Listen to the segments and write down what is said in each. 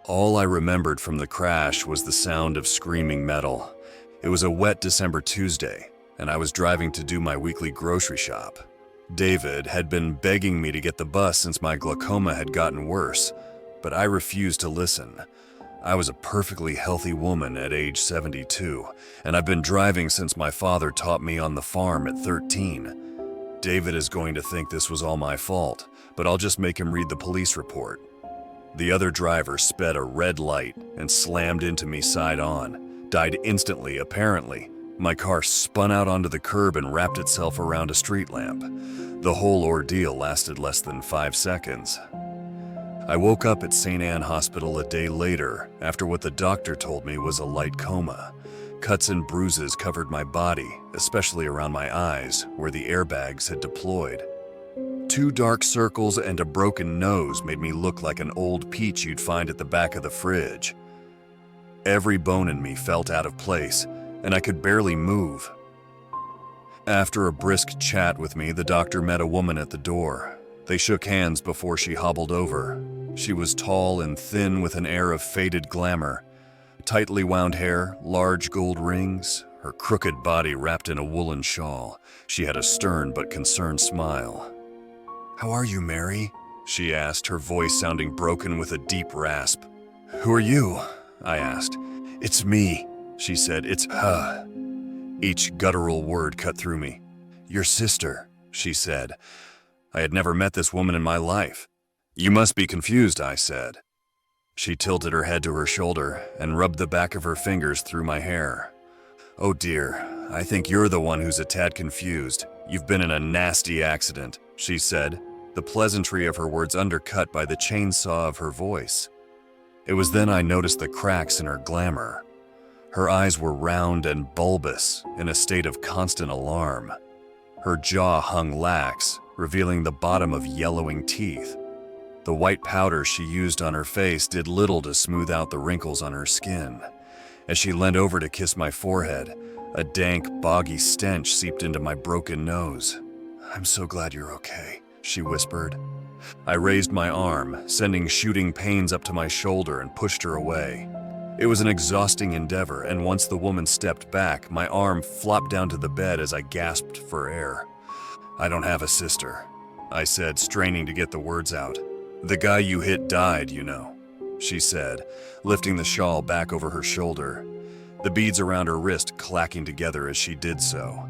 All I remembered from the crash was the sound of screaming metal. It was a wet December Tuesday, and I was driving to do my weekly grocery shop. David had been begging me to get the bus since my glaucoma had gotten worse, but I refused to listen. I was a perfectly healthy woman at age 72, and I've been driving since my father taught me on the farm at 13. David is going to think this was all my fault, but I'll just make him read the police report. The other driver sped a red light and slammed into me side on, died instantly apparently. My car spun out onto the curb and wrapped itself around a street lamp. The whole ordeal lasted less than 5 seconds. I woke up at St. Anne Hospital a day later after what the doctor told me was a light coma. Cuts and bruises covered my body, especially around my eyes, where the airbags had deployed. 2 dark circles and a broken nose made me look like an old peach you'd find at the back of the fridge. Every bone in me felt out of place, and I could barely move. After a brisk chat with me, the doctor met a woman at the door. They shook hands before she hobbled over. She was tall and thin with an air of faded glamour. Tightly wound hair, large gold rings, her crooked body wrapped in a woolen shawl. She had a stern but concerned smile. "How are you, Mary?" she asked, her voice sounding broken with a deep rasp. "Who are you?" I asked. "It's me," she said. "It's her." Each guttural word cut through me. "Your sister," she said. I had never met this woman in my life. "You must be confused," I said. She tilted her head to her shoulder and rubbed the back of her fingers through my hair. "Oh dear, I think you're the one who's a tad confused. You've been in a nasty accident," she said, the pleasantry of her words undercut by the chainsaw of her voice. It was then I noticed the cracks in her glamour. Her eyes were round and bulbous, in a state of constant alarm. Her jaw hung lax, revealing the bottom of yellowing teeth. The white powder she used on her face did little to smooth out the wrinkles on her skin. As she leaned over to kiss my forehead, a dank, boggy stench seeped into my broken nose. "I'm so glad you're okay," she whispered. I raised my arm, sending shooting pains up to my shoulder, and pushed her away. It was an exhausting endeavor, and once the woman stepped back, my arm flopped down to the bed as I gasped for air. "I don't have a sister," I said, straining to get the words out. "The guy you hit died, you know," she said, lifting the shawl back over her shoulder, the beads around her wrist clacking together as she did so.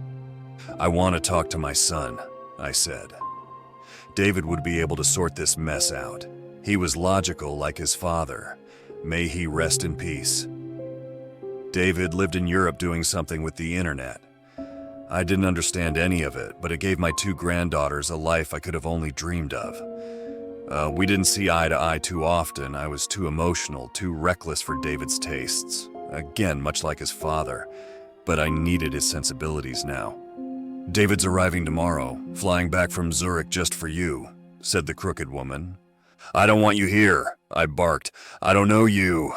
"I want to talk to my son," I said. David would be able to sort this mess out. He was logical like his father. May he rest in peace. David lived in Europe doing something with the internet. I didn't understand any of it, but it gave my 2 granddaughters a life I could have only dreamed of. We didn't see eye to eye too often. I was too emotional, too reckless for David's tastes. Again, much like his father, but I needed his sensibilities now. "David's arriving tomorrow, flying back from Zurich just for you," said the crooked woman. "I don't want you here," I barked. "I don't know you."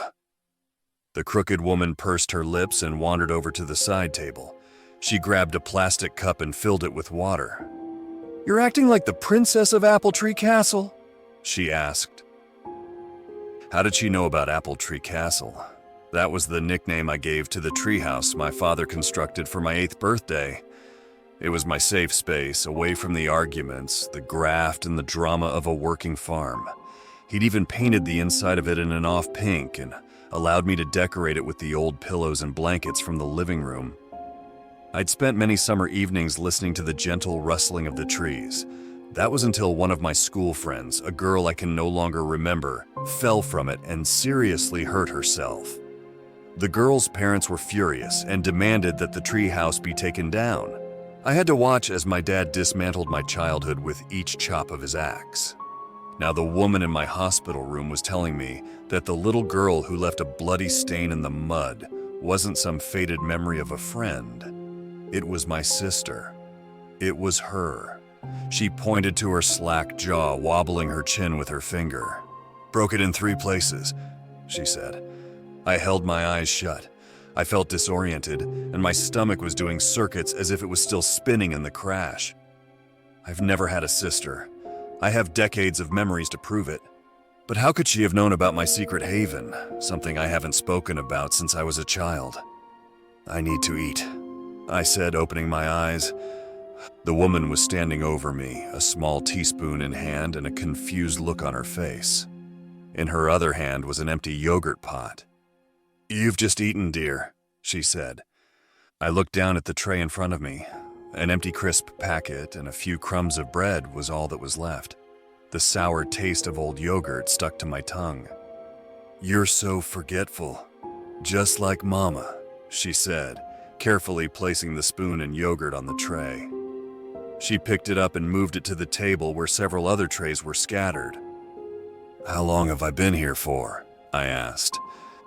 The crooked woman pursed her lips and wandered over to the side table. She grabbed a plastic cup and filled it with water. "You're acting like the princess of Appletree Castle?" she asked. How did she know about Appletree Castle? That was the nickname I gave to the treehouse my father constructed for my 8th birthday. It was my safe space, away from the arguments, the graft, and the drama of a working farm. He'd even painted the inside of it in an off pink and allowed me to decorate it with the old pillows and blankets from the living room. I'd spent many summer evenings listening to the gentle rustling of the trees. That was until one of my school friends, a girl I can no longer remember, fell from it and seriously hurt herself. The girl's parents were furious and demanded that the treehouse be taken down. I had to watch as my dad dismantled my childhood with each chop of his axe. Now the woman in my hospital room was telling me that the little girl who left a bloody stain in the mud wasn't some faded memory of a friend. It was my sister. It was her. She pointed to her slack jaw, wobbling her chin with her finger. "Broke it in 3 places," she said. I held my eyes shut. I felt disoriented, and my stomach was doing circuits as if it was still spinning in the crash. I've never had a sister. I have decades of memories to prove it. But how could she have known about my secret haven, something I haven't spoken about since I was a child? I need to eat, I said, opening my eyes. The woman was standing over me, a small teaspoon in hand and a confused look on her face. In her other hand was an empty yogurt pot. "You've just eaten, dear," she said. I looked down at the tray in front of me. An empty crisp packet and a few crumbs of bread was all that was left. The sour taste of old yogurt stuck to my tongue. "You're so forgetful, just like Mama," she said, carefully placing the spoon and yogurt on the tray. She picked it up and moved it to the table where several other trays were scattered. "How long have I been here for?" I asked.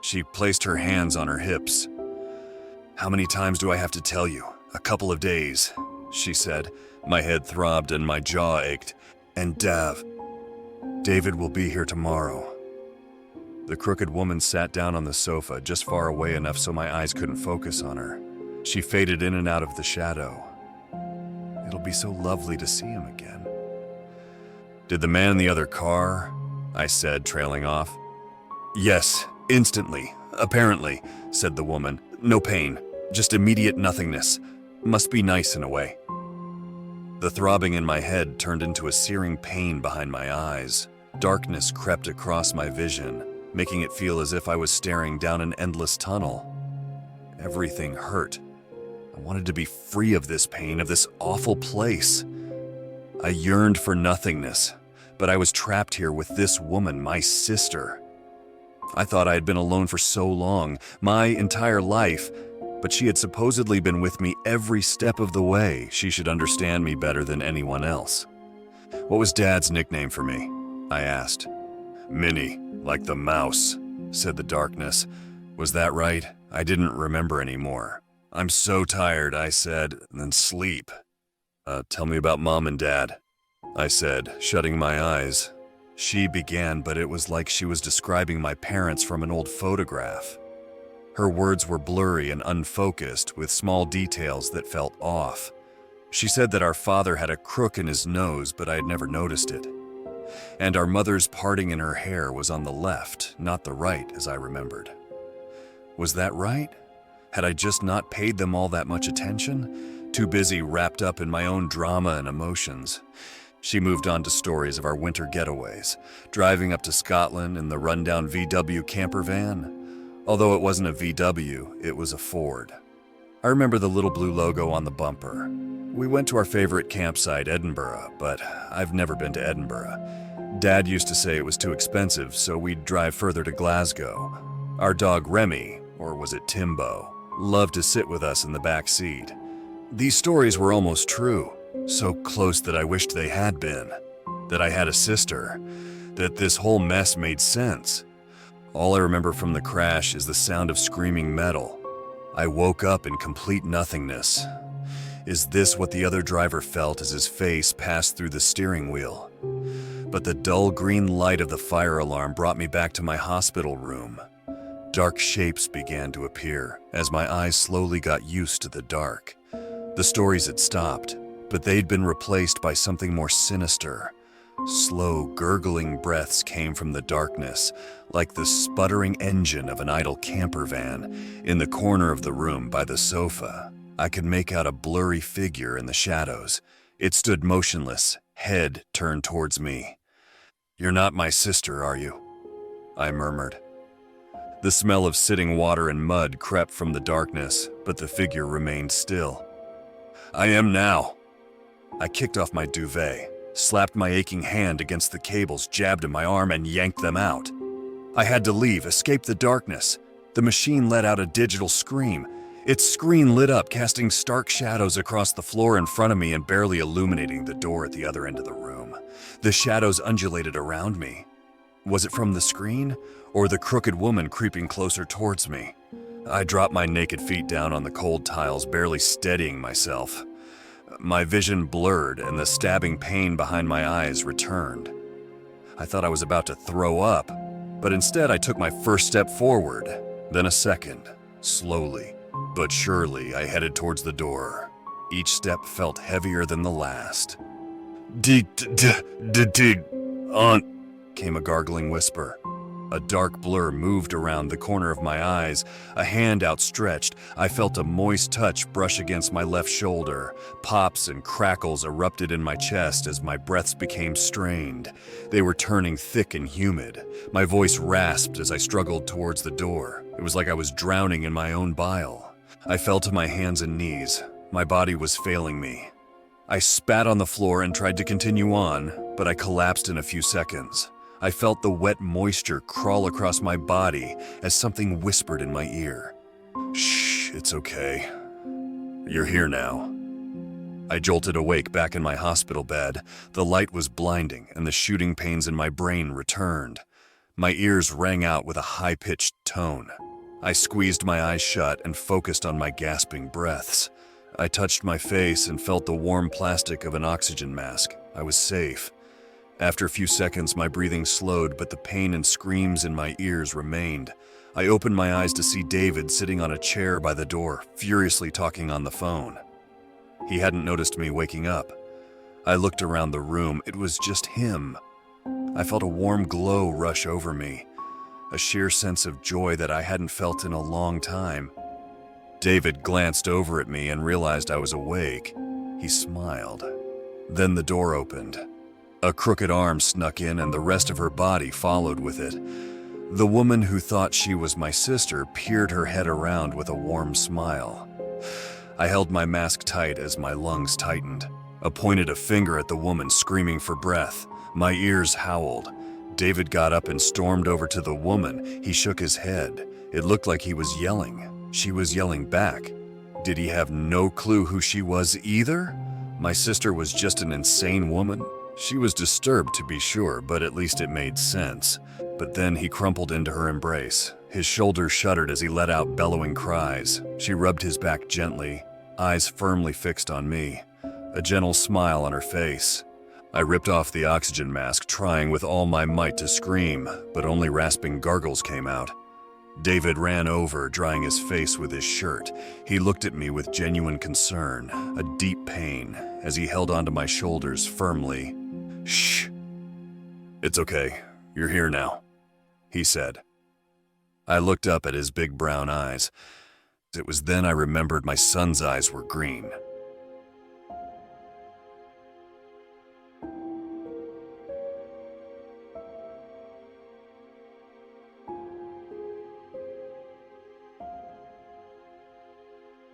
She placed her hands on her hips. "How many times do I have to tell you? A couple of days," she said. My head throbbed and my jaw ached. "And David will be here tomorrow." The crooked woman sat down on the sofa, just far away enough so my eyes couldn't focus on her. She faded in and out of the shadow. It'll be so lovely to see him again. "Did the man in the other car?" I said, trailing off. "Yes, instantly, apparently," said the woman. "No pain, just immediate nothingness. Must be nice in a way." The throbbing in my head turned into a searing pain behind my eyes. Darkness crept across my vision, making it feel as if I was staring down an endless tunnel. Everything hurt. I wanted to be free of this pain, of this awful place. I yearned for nothingness, but I was trapped here with this woman, my sister. I thought I had been alone for so long, my entire life, but she had supposedly been with me every step of the way. She should understand me better than anyone else. "What was Dad's nickname for me?" I asked. "Minnie, like the mouse," said the darkness. Was that right? I didn't remember anymore. "I'm so tired," I said, "then sleep." Tell me about Mom and Dad," I said, shutting my eyes. She began, but it was like she was describing my parents from an old photograph. Her words were blurry and unfocused, with small details that felt off. She said that our father had a crook in his nose, but I had never noticed it. And our mother's parting in her hair was on the left, not the right, as I remembered. Was that right? Had I just not paid them all that much attention? Too busy wrapped up in my own drama and emotions. She moved on to stories of our winter getaways, driving up to Scotland in the rundown VW camper van. Although it wasn't a VW, it was a Ford. I remember the little blue logo on the bumper. We went to our favorite campsite, Edinburgh, but I've never been to Edinburgh. Dad used to say it was too expensive, so we'd drive further to Glasgow. Our dog Remy, or was it Timbo, loved to sit with us in the back seat. These stories were almost true, so close that I wished they had been. That I had a sister, that this whole mess made sense. All I remember from the crash is the sound of screaming metal. I woke up in complete nothingness. Is this what the other driver felt as his face passed through the steering wheel? But the dull green light of the fire alarm brought me back to my hospital room. Dark shapes began to appear as my eyes slowly got used to the dark. The stories had stopped, but they'd been replaced by something more sinister. Slow, gurgling breaths came from the darkness, like the sputtering engine of an idle camper van. In the corner of the room by the sofa, I could make out a blurry figure in the shadows. It stood motionless, head turned towards me. "You're not my sister, are you?" I murmured. The smell of sitting water and mud crept from the darkness, but the figure remained still. "I am now." I kicked off my duvet, slapped my aching hand against the cables jabbed in my arm, and yanked them out. I had to leave, escape the darkness. The machine let out a digital scream. Its screen lit up, casting stark shadows across the floor in front of me and barely illuminating the door at the other end of the room. The shadows undulated around me. Was it from the screen, or the crooked woman creeping closer towards me? I dropped my naked feet down on the cold tiles, barely steadying myself. My vision blurred and the stabbing pain behind my eyes returned. I thought I was about to throw up, but instead I took my first step forward, then a second. Slowly, but surely I headed towards the door. Each step felt heavier than the last. Aunt came a gargling whisper. A dark blur moved around the corner of my eyes, a hand outstretched. I felt a moist touch brush against my left shoulder. Pops and crackles erupted in my chest as my breaths became strained. They were turning thick and humid. My voice rasped as I struggled towards the door. It was like I was drowning in my own bile. I fell to my hands and knees. My body was failing me. I spat on the floor and tried to continue on, but I collapsed in a few seconds. I felt the wet moisture crawl across my body as something whispered in my ear. "Shh, it's okay. You're here now." I jolted awake back in my hospital bed. The light was blinding and the shooting pains in my brain returned. My ears rang out with a high-pitched tone. I squeezed my eyes shut and focused on my gasping breaths. I touched my face and felt the warm plastic of an oxygen mask. I was safe. After a few seconds, my breathing slowed, but the pain and screams in my ears remained. I opened my eyes to see David sitting on a chair by the door, furiously talking on the phone. He hadn't noticed me waking up. I looked around the room. It was just him. I felt a warm glow rush over me, a sheer sense of joy that I hadn't felt in a long time. David glanced over at me and realized I was awake. He smiled. Then the door opened. A crooked arm snuck in and the rest of her body followed with it. The woman who thought she was my sister peered her head around with a warm smile. I held my mask tight as my lungs tightened. I pointed a finger at the woman screaming for breath. My ears howled. David got up and stormed over to the woman. He shook his head. It looked like he was yelling. She was yelling back. Did he have no clue who she was either? My sister was just an insane woman? She was disturbed, to be sure, but at least it made sense. But then he crumpled into her embrace. His shoulders shuddered as he let out bellowing cries. She rubbed his back gently, eyes firmly fixed on me, a gentle smile on her face. I ripped off the oxygen mask, trying with all my might to scream, but only rasping gargles came out. David ran over, drying his face with his shirt. He looked at me with genuine concern, a deep pain, as he held onto my shoulders firmly. "Shh. It's okay. You're here now," he said. I looked up at his big brown eyes. It was then I remembered my son's eyes were green.